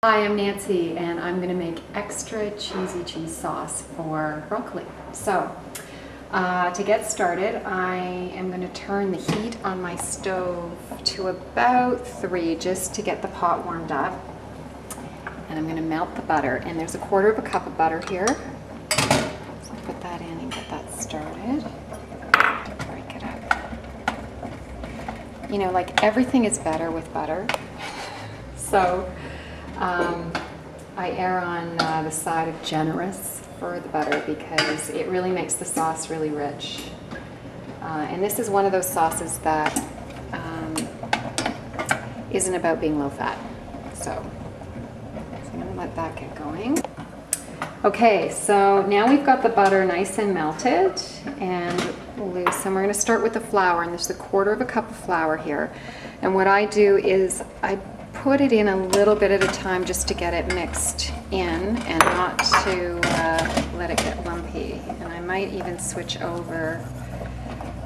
Hi, I'm Nancy and I'm going to make extra cheesy cheese sauce for broccoli. So to get started, I am going to turn the heat on my stove to about 3 just to get the pot warmed up. And I'm going to melt the butter, and there's 1/4 cup of butter here. So put that in and get that started. Break it up. You know, like everything is better with butter. So I err on the side of generous for the butter because it really makes the sauce really rich. And this is one of those sauces that isn't about being low fat. So I'm going to let that get going. Okay, so now we've got the butter nice and melted and loose, and we're going to start with the flour, and there's 1/4 cup of flour here. And what I do is I put it in a little bit at a time just to get it mixed in and not to let it get lumpy. And I might even switch over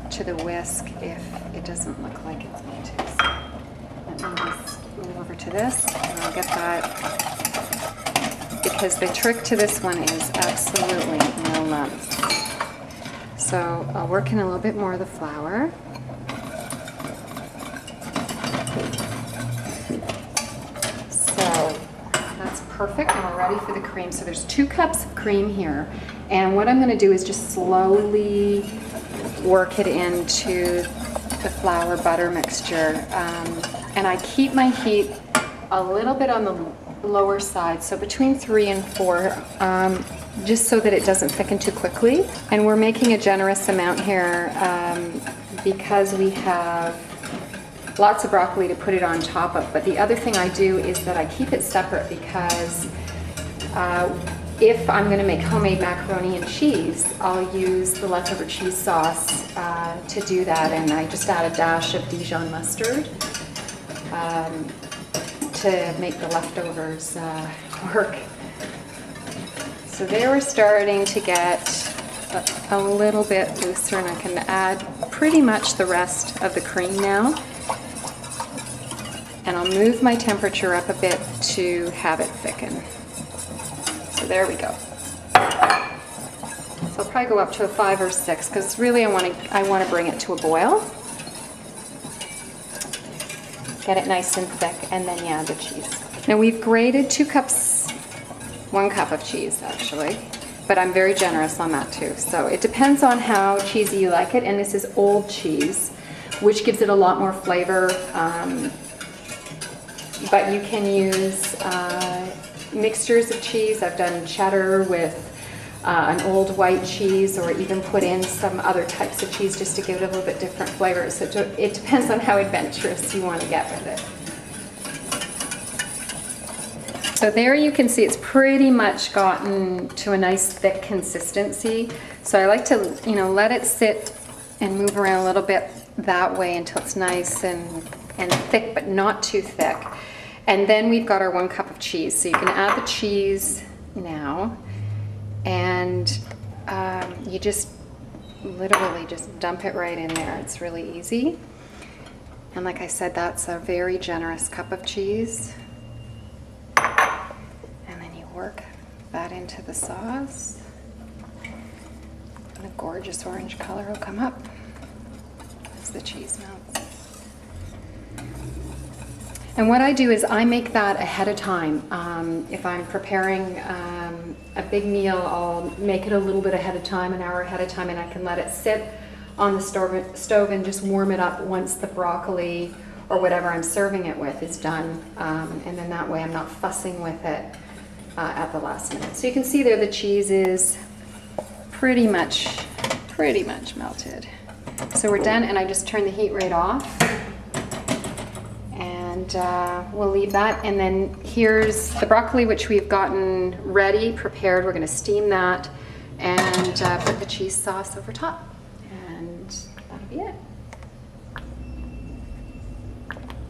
to the whisk if it doesn't look like it's going to. So let me just move over to this and I'll get that, because the trick to this one is absolutely no lumps. So I'll work in a little bit more of the flour. Perfect, and we're ready for the cream. So there's 2 cups of cream here, and what I'm going to do is just slowly work it into the flour butter mixture, and I keep my heat a little bit on the lower side, so between 3 and 4, just so that it doesn't thicken too quickly. And we're making a generous amount here because we have lots of broccoli to put it on top of. But the other thing I do is that I keep it separate, because if I'm going to make homemade macaroni and cheese, I'll use the leftover cheese sauce to do that, and I just add a dash of Dijon mustard to make the leftovers work. So they were starting to get a little bit looser, and I can add pretty much the rest of the cream now. And I'll move my temperature up a bit to have it thicken. So there we go. So I'll probably go up to a 5 or 6, because really I want to bring it to a boil. Get it nice and thick, and then yeah, the cheese. Now we've grated 2 cups, 1 cup of cheese actually, but I'm very generous on that too. So it depends on how cheesy you like it, and this is old cheese, which gives it a lot more flavor. But you can use mixtures of cheese. I've done cheddar with an old white cheese, or even put in some other types of cheese just to give it a little bit different flavor. So it depends on how adventurous you want to get with it. So there you can see it's pretty much gotten to a nice thick consistency. So I like to, you know, let it sit and move around a little bit that way until it's nice and thick, but not too thick. And then we've got our 1 cup of cheese. So you can add the cheese now, and you just literally just dump it right in there. It's really easy. And like I said, that's a very generous cup of cheese. And then you work that into the sauce, and a gorgeous orange color will come up as the cheese melts. And what I do is I make that ahead of time. If I'm preparing a big meal, I'll make it a little bit ahead of time, an hour ahead of time, and I can let it sit on the stove and just warm it up once the broccoli or whatever I'm serving it with is done. And then that way I'm not fussing with it at the last minute. So you can see there the cheese is pretty much melted. So we're done, and I just turn the heat right off. And we'll leave that, and then here's the broccoli, which we've gotten ready, prepared. We're going to steam that and put the cheese sauce over top.